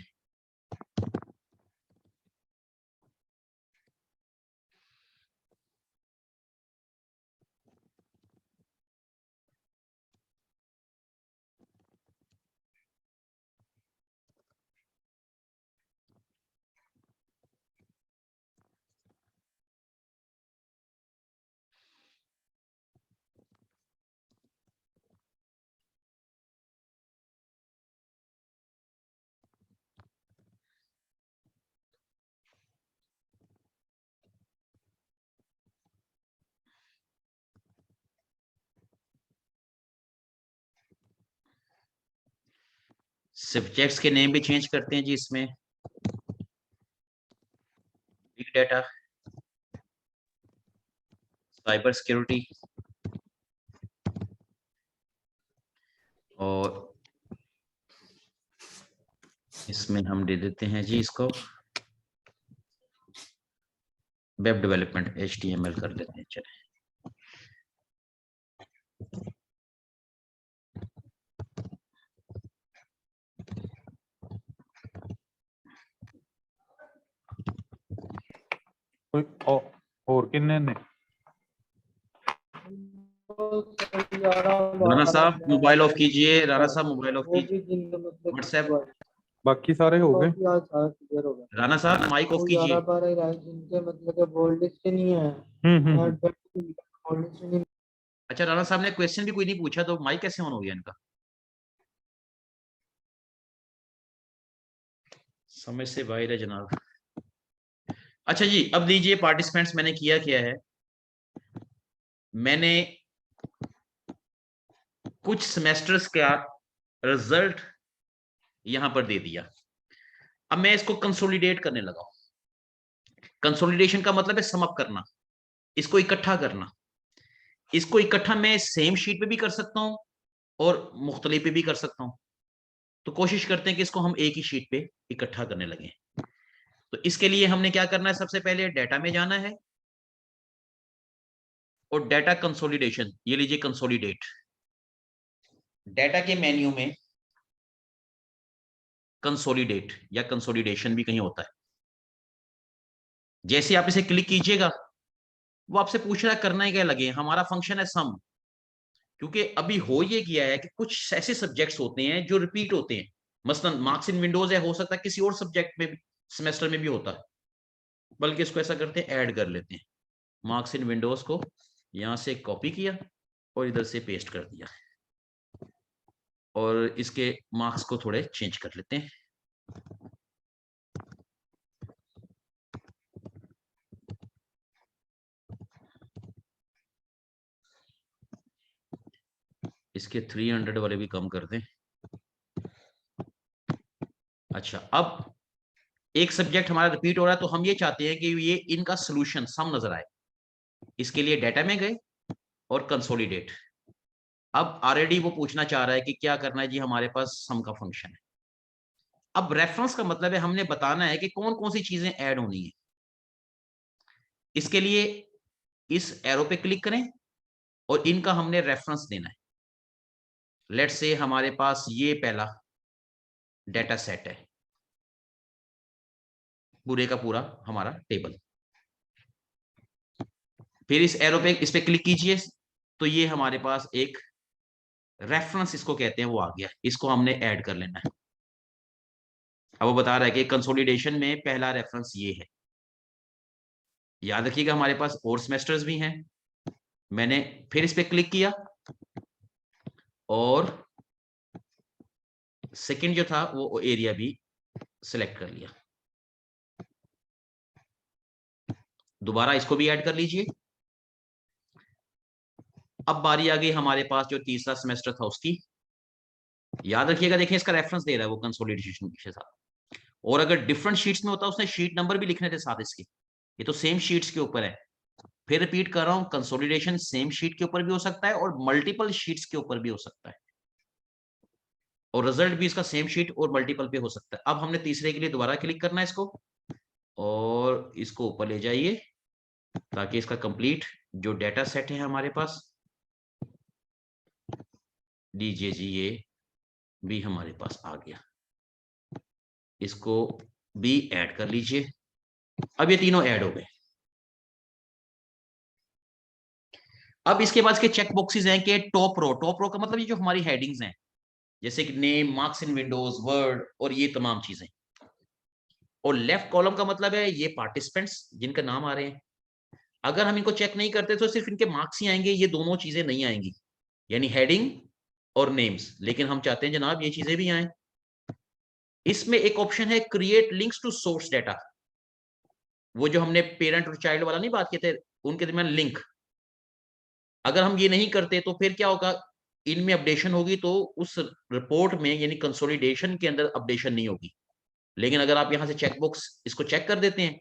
सब्जेक्ट्स के नेम भी चेंज करते हैं जी। इसमें बिग डाटा, साइबर सिक्योरिटी और इसमें हम दे देते हैं जी इसको वेब डेवलपमेंट HTML कर देते हैं। चले, और किन्ने ने राना साहब मोबाइल ऑफ कीजिए। राना साहब मोबाइल ऑफ कीजिए। व्हाट्सएप बाकी सारे हो गए। राना साहब माइक ऑफ कीजिए। अच्छा, राना साहब ने क्वेश्चन भी कोई नहीं पूछा तो माइक कैसे ऑन हो गया इनका? समझ से बाहर है जनाब। अच्छा जी, अब लीजिए पार्टिसिपेंट्स मैंने किया क्या है, मैंने कुछ सेमेस्टर्स का रिजल्ट यहां पर दे दिया। अब मैं इसको कंसोलिडेट करने लगा हूं। कंसोलिडेशन का मतलब है सम अप करना, इसको इकट्ठा करना। इसको इकट्ठा मैं सेम शीट पे भी कर सकता हूं और मुख्तलिफ पे भी कर सकता हूं। तो कोशिश करते हैं कि इसको हम एक ही शीट पे इकट्ठा करने लगे। तो इसके लिए हमने क्या करना है, सबसे पहले डाटा में जाना है और डाटा कंसोलिडेशन, ये लीजिए कंसोलिडेट। डाटा के मेन्यू में कंसोलिडेट या कंसोलिडेशन भी कहीं होता है। जैसे आप इसे क्लिक कीजिएगा वो आपसे पूछ रहा है करना है क्या लगे। हमारा फंक्शन है सम, क्योंकि अभी हो ये किया है कि कुछ ऐसे सब्जेक्ट्स होते हैं जो रिपीट होते हैं। मसलन मार्क्स इन विंडोज है, हो सकता है किसी और सब्जेक्ट में भी सेमेस्टर में भी होता है। बल्कि इसको ऐसा करते हैं, ऐड कर लेते हैं। मार्क्स इन विंडोज को यहां से कॉपी किया और इधर से पेस्ट कर दिया और इसके मार्क्स को थोड़े चेंज कर लेते हैं। इसके 300 वाले भी कम कर दें। अच्छा, अब एक सब्जेक्ट हमारा रिपीट हो रहा है तो हम ये चाहते हैं कि ये इनका सॉल्यूशन सम नजर आए। इसके लिए डाटा में गए और कंसोलिडेट। अब ऑलरेडी वो पूछना चाह रहा है कि क्या करना है जी, हमारे पास सम का फंक्शन है। अब रेफरेंस का मतलब है हमने बताना है कि कौन कौन सी चीजें ऐड होनी है। इसके लिए इस एरो पे क्लिक करें और इनका हमने रेफरेंस देना है। लेट्स से हमारे पास ये पहला डाटा सेट है, पूरे का पूरा हमारा टेबल। फिर इस एरो पे इस पे क्लिक कीजिए तो ये हमारे पास एक रेफरेंस, इसको कहते हैं, वो आ गया। इसको हमने ऐड कर लेना है। अब वो बता रहा है कि कंसोलिडेशन में पहला रेफरेंस ये है। याद रखिएगा हमारे पास और सेमेस्टर्स भी हैं। मैंने फिर इस पे क्लिक किया और सेकंड जो था वो एरिया भी सिलेक्ट कर लिया। दोबारा इसको भी ऐड कर लीजिए। अब बारी आ गई हमारे पास जो तीसरा सेमेस्टर था उसकी। याद रखिएगा, देखिए इसका रेफरेंस दे रहा है वो कंसोलिडेशन के साथ। और अगर डिफरेंट शीट्स में होता उसने शीट नंबर भी लिखने थे साथ इसके। ये तो सेम शीट्स के ऊपर है। फिर रिपीट कर रहा हूं, कंसोलिडेशन सेम शीट के ऊपर भी हो सकता है और मल्टीपल शीट्स के ऊपर भी हो सकता है, और रिजल्ट भी इसका सेम शीट और मल्टीपल पे हो सकता है। अब हमने तीसरे के लिए दोबारा क्लिक करना है इसको और इसको ऊपर ले जाइए ताकि इसका कंप्लीट जो डाटा सेट है हमारे पास, लीजिए जी, ये भी हमारे पास आ गया। इसको भी ऐड कर लीजिए। अब ये तीनों ऐड हो गए। अब इसके बाद के चेक बॉक्सेस हैं कि टॉप रो का मतलब ये जो हमारी हेडिंग्स हैं, जैसे कि name, marks in Windows, word और ये तमाम चीजें। और लेफ्ट कॉलम का मतलब है ये पार्टिसिपेंट्स जिनका नाम आ रहे हैं। अगर हम इनको चेक नहीं करते तो सिर्फ इनके मार्क्स ही आएंगे, ये दोनों चीजें नहीं आएंगी, यानी हेडिंग और नेम्स। लेकिन हम चाहते हैं जनाब ये चीजें भी आए। इसमें एक ऑप्शन है create links to source data. वो जो हमने पेरेंट और चाइल्ड वाला नहीं बात किए थे, उनके दरमियान लिंक। अगर हम ये नहीं करते तो फिर क्या होगा, इनमें अपडेशन होगी तो उस रिपोर्ट में यानी कंसोलिडेशन के अंदर अपडेशन नहीं होगी। लेकिन अगर आप यहां से चेकबॉक्स इसको चेक कर देते हैं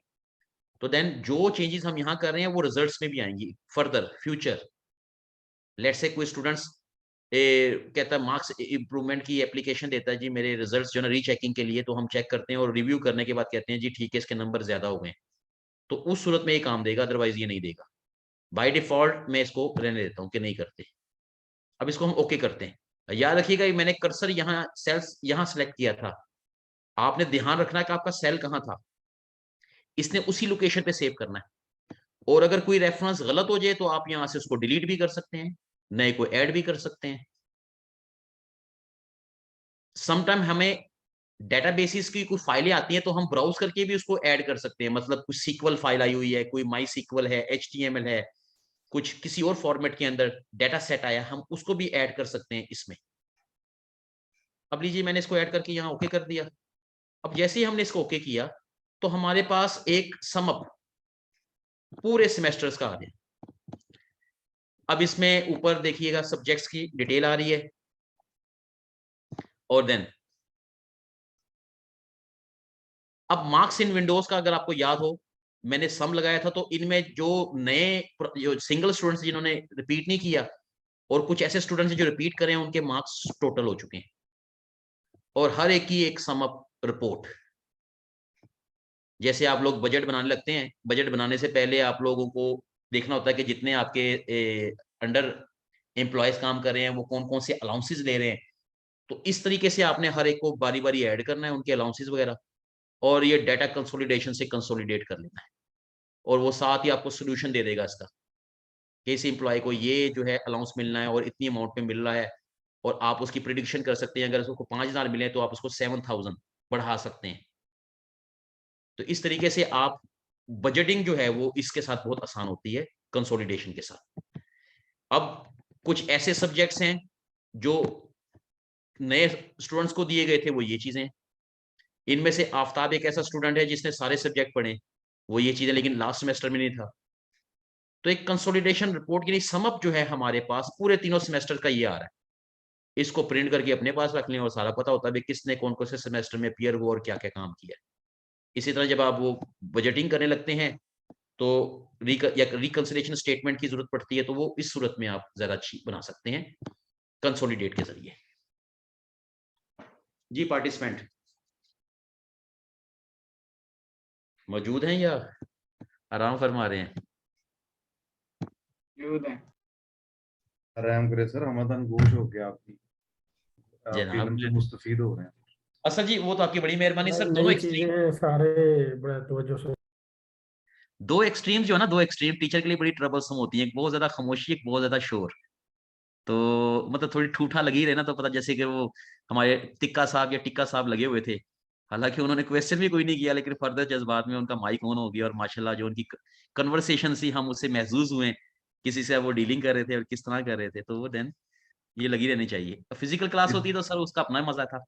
तो देन जो चेंजेस हम यहां कर रहे हैं वो रिजल्ट्स में भी आएंगी फर्दर फ्यूचर। लेट्स से कोई स्टूडेंट्स कहता है मार्क्स इंप्रूवमेंट की एप्लीकेशन देता है जी मेरे रिजल्ट्स जो है रीचेकिंग के लिए, तो हम चेक करते हैं और रिव्यू करने के बाद कहते हैं जी ठीक है इसके नंबर ज्यादा हो गए, तो उस सूरत में ये काम देगा, अदरवाइज ये नहीं देगा। बाय डिफॉल्ट मैं इसको रहने देता हूं कि नहीं करते। अब इसको हम ओके करते हैं। याद रखिएगा मैंने कर्सर यहाँ सेल्स यहाँ सेलेक्ट किया था, आपने ध्यान रखना है कि आपका सेल कहाँ था, इसने उसी लोकेशन पे सेव करना है। और अगर कोई रेफरेंस गलत हो जाए तो आप यहां से उसको डिलीट भी कर सकते हैं, नए को ऐड भी कर सकते हैं। समटाइम हमें डेटाबेसिस की कोई फाइलें आती हैं तो हम ब्राउज करके भी उसको ऐड कर सकते हैं। मतलब कुछ सीक्वल फाइल आई हुई है, कोई माई सीक्वल है, HTML है, कुछ किसी और फॉर्मेट के अंदर डाटा सेट आया, हम उसको भी ऐड कर सकते हैं इसमें। अब लीजिए मैंने इसको ऐड करके यहाँ ओके कर दिया। अब जैसे ही हमने इसको ओके किया तो हमारे पास एक समअप पूरे सेमेस्टर्स का आ गया। अब इसमें ऊपर देखिएगा सब्जेक्ट्स की डिटेल आ रही है, और देन अब मार्क्स इन विंडोज का अगर आपको याद हो, मैंने सम लगाया था, तो इनमें जो नए जो सिंगल स्टूडेंट्स जिन्होंने रिपीट नहीं किया और कुछ ऐसे स्टूडेंट्स जो रिपीट करें, उनके मार्क्स टोटल हो चुके हैं, और हर एक की एक सम अप रिपोर्ट। जैसे आप लोग बजट बनाने लगते हैं, बजट बनाने से पहले आप लोगों को देखना होता है कि जितने आपके अंडर एम्प्लॉयज काम कर रहे हैं वो कौन कौन से अलाउंसेस ले रहे हैं, तो इस तरीके से आपने हर एक को बारी बारी ऐड करना है उनके अलाउंसेस वगैरह, और ये डाटा कंसोलिडेशन से कंसोलिडेट कर लेना है, और वो साथ ही आपको सोल्यूशन दे देगा इसका कि इस एम्प्लॉय को ये जो है अलाउंस मिलना है और इतनी अमाउंट में मिल रहा है, और आप उसकी प्रिडिक्शन कर सकते हैं, अगर उसको 5,000 मिले तो आप उसको 7,000 बढ़ा सकते हैं। तो इस तरीके से आप बजटिंग जो है वो इसके साथ बहुत आसान होती है कंसोलिडेशन के साथ। अब कुछ ऐसे सब्जेक्ट्स हैं जो नए स्टूडेंट्स को दिए गए थे, वो ये चीजें, इनमें से आफ्ताब एक ऐसा स्टूडेंट है जिसने सारे सब्जेक्ट पढ़े, वो ये चीजें, लेकिन लास्ट सेमेस्टर में नहीं था। तो एक कंसोलिडेशन रिपोर्ट यानी सम अप जो है हमारे पास पूरे तीनों सेमेस्टर का ये आ रहा है, इसको प्रिंट करके अपने पास रख लें और सारा पता होता है किसने कौन कौन से सेमेस्टर में अपीयर हुआ और क्या क्या काम किया। इसी तरह जब आप वो बजटिंग करने लगते हैं तो रिकंसिलिएशन स्टेटमेंट की जरूरत पड़ती है, तो वो इस सूरत में आप ज्यादा अच्छी बना सकते हैं कंसोलिडेट के जरिए। जी पार्टिसिपेंट मौजूद हैं या आराम फरमा रहे हैं? मौजूद है। आराम करे सर, हमादान गोश हो गया आपकी जनाब इल्म से मुस्तफीद हो रहे हैं। असद जी वो तो आपकी बड़ी मेहरबानी सर। दोनों नई एक्सट्रीम, चीजें सारे बड़ा तवज्जो से। दो एक्सट्रीम जो है ना, दो एक्सट्रीम टीचर के लिए बड़ी ट्रबलसम होती है, एक बहुत ज्यादा खामोशी, एक बहुत ज्यादा शोर। तो मतलब थोड़ी ठूठा लगी रहे ना तो पता, जैसे कि वो हमारे टिक्का साहब या टिक्का साहब लगे हुए थे, हालांकि उन्होंने क्वेश्चन भी कोई नहीं किया, लेकिन फर्दर जज्बात में उनका माइक ऑन हो गया, और माशाल्लाह जो उनकी कन्वर्सेशन सी हम उससे महसूस हुए, किसी से वो डीलिंग कर रहे थे और किस तरह कर रहे थे, तो वो देन ये लगी रहनी चाहिए। फिजिकल क्लास होती है तो सर उसका अपना मजा था। तो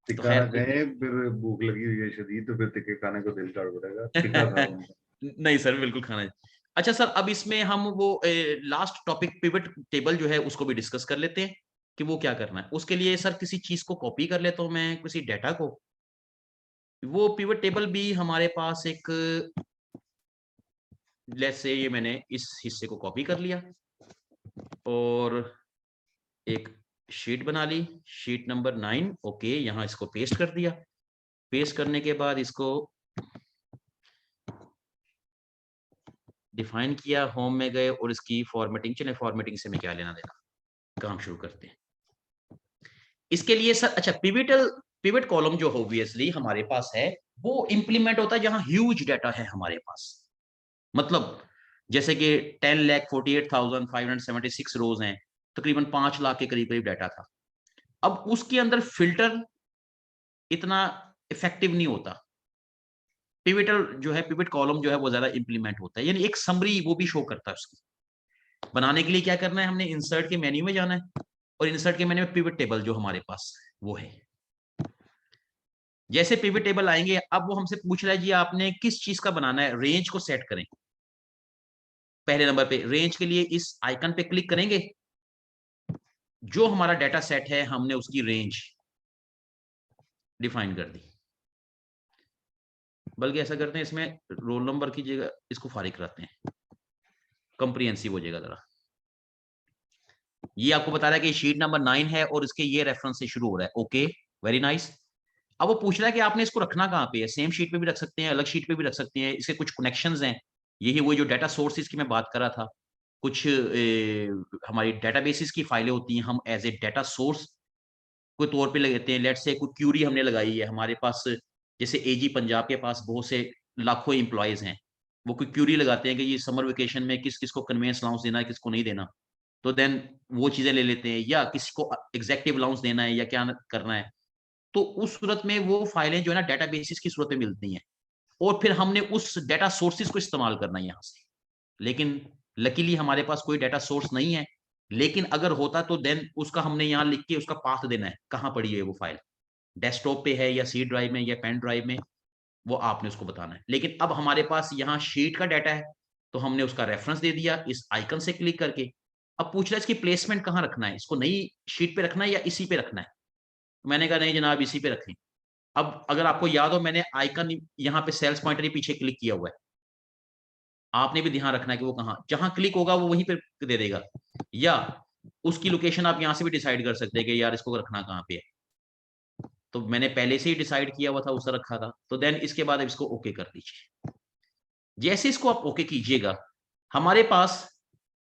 टिक्का खैर गए, फिर भूख लगी हुई है शदीद, तो फिर टिक्के खाने को दिल कर पड़ेगा। टिक्का खाओ उनका। नहीं सर बिल्कुल खाना है। अच्छा सर, अब इसमें हम वो लास्ट टॉपिक पिवट टेबल जो है उसको भी डिस्कस कर लेते हैं कि वो क्या करना है। उसके लिए सर किसी चीज को कॉपी कर लेता हूं मैं, किसी डाटा को। वो पिवट टेबल भी हमारे पास एक, लेट्स से ये मैंने इस हिस्से को कॉपी कर लिया और एक शीट बना ली, शीट नंबर 9। ओके, यहाँ इसको पेस्ट कर दिया। पेस्ट करने के बाद इसको डिफाइन किया, होम में गए और इसकी फॉर्मेटिंग, चले फॉर्मेटिंग से मैं क्या लेना देना, काम शुरू करते हैं। इसके लिए सर अच्छा, पिवट कॉलम जो ऑब्वियसली हमारे पास है वो इंप्लीमेंट होता है जहां ह्यूज डाटा है हमारे पास। मतलब जैसे कि 10,48,576 रोज हैं, तकरीबन 5 लाख के करीब करीब डाटा था। अब उसके अंदर फिल्टर इतना इफेक्टिव नहीं होता, पिवटल जो है, पिवट कॉलम जो है वो ज्यादा इंप्लीमेंट होता है, यानी एक समरी वो भी शो करता है उसकी। बनाने के लिए क्या करना है, हमने इंसर्ट के मेन्यू में जाना है, और इंसर्ट के मेन्यू में पिवट टेबल जो हमारे पास वो है। जैसे पिवट टेबल आएंगे, अब वो हमसे पूछ रहा है जी आपने किस चीज का बनाना है, रेंज को सेट करें। पहले नंबर पे रेंज के लिए इस आइकन पे क्लिक करेंगे, जो हमारा डाटा सेट है हमने उसकी रेंज डिफाइन कर दी। बल्कि ऐसा करते हैं, इसमें रोल नंबर की जगह इसको फारिग कराते हैं, कंप्रिहेंसिव हो जाएगा जरा। ये आपको बता रहा है कि शीट नंबर 9 है और इसके ये रेफरेंस से शुरू हो रहा है। Okay, very nice. अब वो पूछ रहा है कि आपने इसको रखना कहाँ पे है, सेम शीट पे भी रख सकते हैं, अलग शीट पे भी रख सकते हैं, इसके कुछ कनेक्शंस हैं। यही वो जो डाटा सोर्सेज की मैं बात कर रहा था, कुछ हमारी डेटाबेसेस की फाइलें होती हैं, हम एज ए डाटा सोर्स कोई तौर पे लगाते हैं। लेट्स से कोई क्यूरी हमने लगाई है हमारे पास, जैसे एजी पंजाब के पास बहुत से लाखों एम्प्लॉयज हैं, वो कोई क्यूरी लगाते हैं कि ये समर वेकेशन में किस किस को कन्वेंस अलाउंस देना है, किसको नहीं देना, तो देन वो चीजें ले लेते हैं, या किसी को एग्जेक्टिव अलाउंस देना है या क्या करना है। तो उस सूरत में वो फाइलें जो है ना डेटाबेसेस की सूरत में मिलती हैं, और फिर हमने उस डाटा सोर्सेज को इस्तेमाल करना है यहाँ से। लेकिन लकीली हमारे पास कोई डाटा सोर्स नहीं है, लेकिन अगर होता तो देन उसका हमने यहाँ लिख के उसका पाथ देना है, कहाँ पड़ी है वो फाइल, डेस्कटॉप पे है या सी ड्राइव में या पेन ड्राइव में, वो आपने उसको बताना है। लेकिन अब हमारे पास यहाँ शीट का डाटा है, तो हमने उसका रेफरेंस दे दिया इस आइकन से क्लिक करके, अब पूछ रहा है इसकी प्लेसमेंट कहाँ रखना है, इसको नई शीट पे रखना है या इसी पे रखना है। मैंने कहा नहीं जनाब इसी पे रखें। अब अगर आपको याद हो मैंने आइकन यहाँ पे सेल्स पॉइंटर ही पीछे क्लिक किया हुआ है, आपने भी ध्यान रखना है कि वो कहाँ, जहां क्लिक होगा वो वहीं पे दे देगा, या उसकी लोकेशन आप यहाँ से भी डिसाइड कर सकते हैं कि यार इसको रखना कहाँ पे है। तो मैंने पहले से ही डिसाइड किया हुआ था, उसे रखा था, तो देन इसके बाद अब इसको ओके कर दीजिए। जैसे इसको आप ओके कीजिएगा, हमारे पास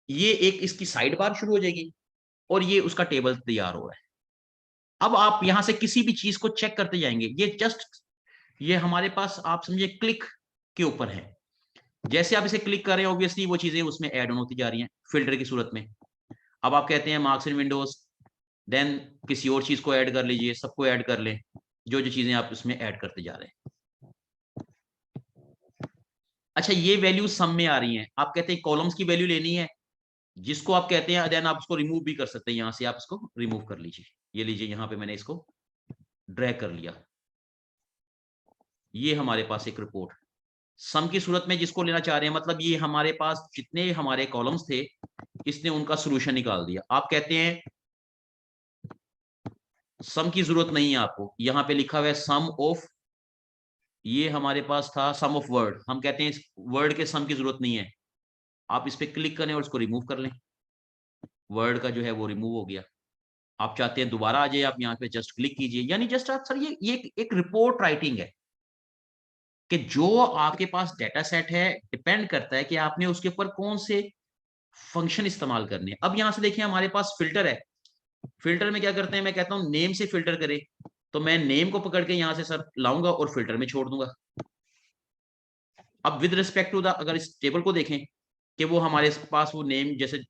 ये एक इसकी साइड बार शुरू हो जाएगी और ये उसका टेबल तैयार हो रहा है। अब आप यहां से किसी भी चीज को चेक करते जाएंगे, ये जस्ट ये हमारे पास आप समझिए क्लिक के ऊपर है। जैसे आप इसे क्लिक कर रहे हैं ऑब्वियसली वो चीजें उसमें ऐड ऑन होती जा रही हैं फिल्टर की सूरत में। अब आप कहते हैं मार्क्स इन विंडोज, देन किसी और चीज को ऐड कर लीजिए, सबको ऐड कर लें, जो जो चीजें आप उसमें ऐड करते जा रहे हैं। अच्छा ये वैल्यू सम में आ रही हैं, आप कहते हैं कॉलम्स की वैल्यू लेनी है, जिसको आप कहते हैं देन आप उसको रिमूव भी कर सकते हैं, यहां से आप इसको रिमूव कर लीजिए। ये लीजिए यहां पे मैंने इसको ड्रैग कर लिया, ये हमारे पास एक रिपोर्ट सम की सूरत में जिसको लेना चाह रहे हैं, मतलब ये हमारे पास जितने हमारे कॉलम्स थे इसने उनका सॉल्यूशन निकाल दिया। आप कहते हैं सम की जरूरत नहीं है आपको, यहां पे लिखा हुआ है सम ऑफ, ये हमारे पास था सम ऑफ वर्ड, हम कहते हैं वर्ड के सम की जरूरत नहीं है, आप इस पे क्लिक करें और इसको रिमूव कर लें, वर्ड का जो है वो रिमूव हो गया। आप चाहते हैं दोबारा आ जाए, आप यहाँ पे जस्ट क्लिक कीजिए, यानी जस्ट आप सर ये एक रिपोर्ट राइटिंग है कि जो आपके पास डेटा सेट है डिपेंड करता है कि आपने उसके ऊपर कौन से फंक्शन इस्तेमाल करने हैं। अब यहां से देखिए हमारे पास फिल्टर है, फिल्टर में क्या करते हैं, मैं कहता हूं नेम से फिल्टर करे, तो मैं नेम को पकड़ के यहां से सर लाऊंगा और फिल्टर में छोड़ दूंगा। अब विद रिस्पेक्ट टू द अगर इस टेबल को देखें कि वो हमारे पास वो नेम जैसे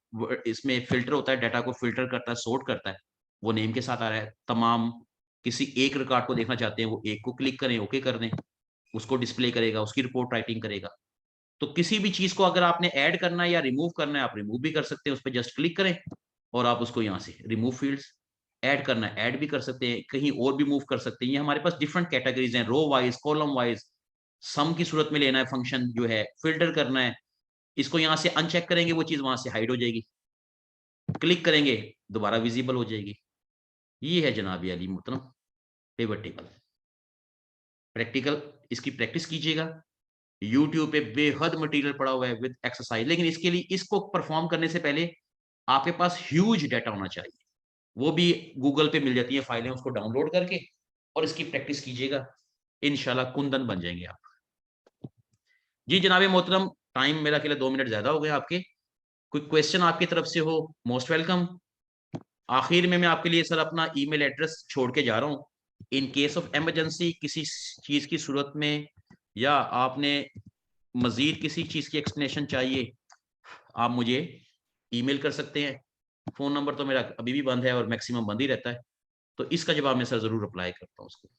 इसमें फिल्टर होता है, डाटा को फिल्टर करता है, सॉर्ट करता है, वो नेम के साथ आ रहा है। तमाम किसी एक रिकॉर्ड को देखना चाहते हैं, वो एक को क्लिक करें, ओके कर दें, उसको डिस्प्ले करेगा, उसकी रिपोर्ट राइटिंग करेगा। तो किसी भी चीज को अगर आपने ऐड करना है या रिमूव करना है, आप रिमूव भी कर सकते हैं, उस पर जस्ट क्लिक करें और आप उसको यहाँ से रिमूव फील्ड्स, ऐड करना है ऐड भी कर सकते हैं, कहीं और भी मूव कर सकते हैं। ये हमारे पास डिफरेंट कैटेगरीज हैं, रो वाइज, कॉलम वाइज, सम की सूरत में लेना है फंक्शन जो है, फिल्टर करना है, इसको यहाँ से अनचेक करेंगे वो चीज वहां से हाइड हो जाएगी, क्लिक करेंगे दोबारा विजिबल हो जाएगी। ये है जनाब अली मोहतरम पिवट टेबल। प्रैक्टिकल इसकी प्रैक्टिस कीजिएगा, YouTube पे बेहद मटेरियल पड़ा हुआ है विद एक्सरसाइज, लेकिन इसके लिए इसको परफॉर्म करने से पहले आपके पास ह्यूज डाटा होना चाहिए, वो भी गूगल पे मिल जाती है फाइलें, उसको डाउनलोड करके और इसकी प्रैक्टिस कीजिएगा, इंशाल्लाह कुंदन बन जाएंगे आप। जी जनाब मोहतरम, टाइम मेरा के लिए 2 मिनट ज्यादा हो गए आपके, कोई क्वेश्चन आपकी तरफ से हो मोस्ट वेलकम। आखिर में मैं आपके लिए सर अपना ईमेल एड्रेस छोड़ के जा रहा हूँ, इन केस ऑफ इमरजेंसी किसी चीज की सूरत में या आपने मजीद किसी चीज की एक्सप्लेनेशन चाहिए, आप मुझे ईमेल कर सकते हैं। फोन नंबर तो मेरा अभी भी बंद है और मैक्सिमम बंद ही रहता है, तो इसका जवाब मैं सर जरूर अप्लाई करता हूँ उसको।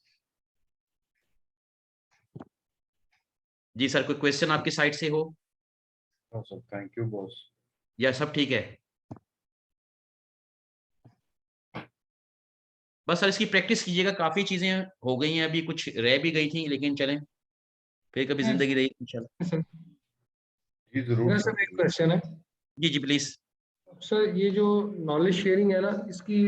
जी सर कोई क्वेश्चन आपकी साइड से हो? Thank you boss. या सब ठीक है? बस सर इसकी प्रैक्टिस कीजिएगा, काफी चीजें हो गई हैं, अभी कुछ रह भी गई थी, लेकिन चलें फिर कभी जिंदगी रही इंशाल्लाह। सर जी जरूर मेरा सर एक क्वेश्चन है जी जी प्लीज। सर, ये जो नॉलेज शेयरिंग है ना, इसकी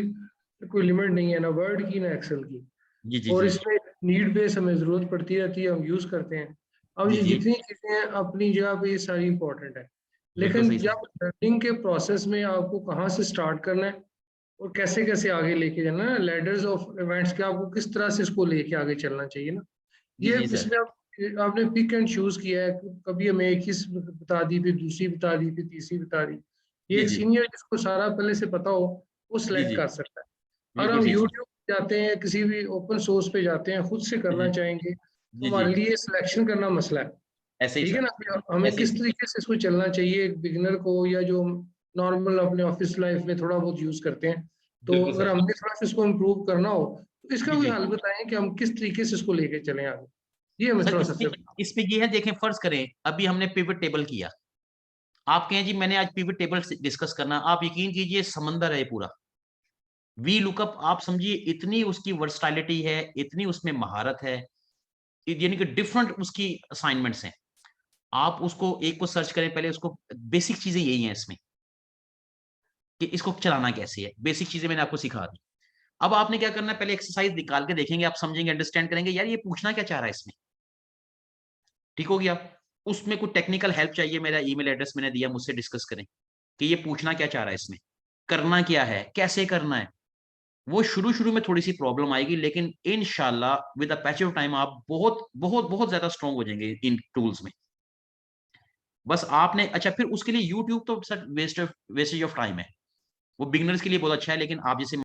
कोई लिमिट नहीं है ना वर्ड की ना एक्सेल की, जी जी और जी इसमें नीड बेस हमें जरूरत पड़ती रहती है, हम यूज करते हैं। अब जी ये जी जितनी चीजें हैं अपनी जगह पे ये सारी इंपॉर्टेंट है, बिल्कुल लेकिन सही सर। जब लर्निंग के प्रोसेस में आपको कहाँ से स्टार्ट करना है और कैसे कैसे आगे लेके जाना है, लैडर्स ऑफ इवेंट्स के आपको किस तरह से इसको लेके आगे चलना चाहिए ना, जी ये जी सर। इसमें आपने पिक एंड चूज किया है, कभी हमें एक ही बता दी, फिर दूसरी बता दी, फिर तीसरी बता दी। ये जी एक जी सीनियर जिसको सारा पहले से पता हो वो जी सिलेक्ट जी कर सकता है। और बिल्कुल हम ठीक सर। यूट्यूब जाते हैं, किसी भी ओपन सोर्स पे जाते हैं, खुद से जी करना जी चाहेंगे तो जी जी हमारे लिए सिलेक्शन करना मसला है। ऐसे ही ठीक है सर, ना, हमें ऐसे किस ही। तरीके से इसको चलना चाहिए एक बिगिनर को, या जो नॉर्मल अपने ऑफिस लाइफ में थोड़ा बहुत यूज करते हैं, तो बिल्कुल अगर सर। हमने थोड़ा सा इसको इम्प्रूव करना हो तो इसका जी कोई जी हल बताएं कि हम किस तरीके से इसको लेके चलें आगे। ये हमें सर थोड़ा सा इसमें ये है, देखें फर्ज करें अभी हमने पिवट टेबल किया, आप कहें जी मैंने आज पिवट टेबल डिस्कस करना, आप यकीन कीजिए समंदर है पूरा। वी लुकअप आप समझिए इतनी उसकी वर्सटाइलिटी है, इतनी उसमें महारत है, यानी कि डिफरेंट उसकी असाइनमेंट्स हैं। आप उसको एक को सर्च करें पहले, उसको बेसिक चीजें यही हैं इसमें। कि इसको चलाना कैसे है, बेसिक चीजें मैंने आपको सिखा दी। अब आपने क्या करना है, पहले एक्सरसाइज निकाल के देखेंगे, आप समझेंगे, अंडरस्टैंड करेंगे, यार ये पूछना क्या चाह रहा है इसमें। ठीक हो गया। उसमें कुछ टेक्निकल हेल्प चाहिए, मेरा ईमेल एड्रेस मैंने दिया, मुझसे डिस्कस करें कि ये पूछना क्या चाह रहा है इसमें, करना क्या है, कैसे करना है। वो शुरू में थोड़ी सी प्रॉब्लम आएगी, लेकिन इंशाल्लाह with the patch of time आप बहुत बहुत बहुत ज्यादा स्ट्रॉन्ग हो जाएंगे इन टूल्स में। बस आपने, अच्छा फिर उसके लिए यूट्यूब तो सर वेस्टेज ऑफ टाइम है, वो बिगिनर्स के लिए बहुत अच्छा है, लेकिन आप जैसे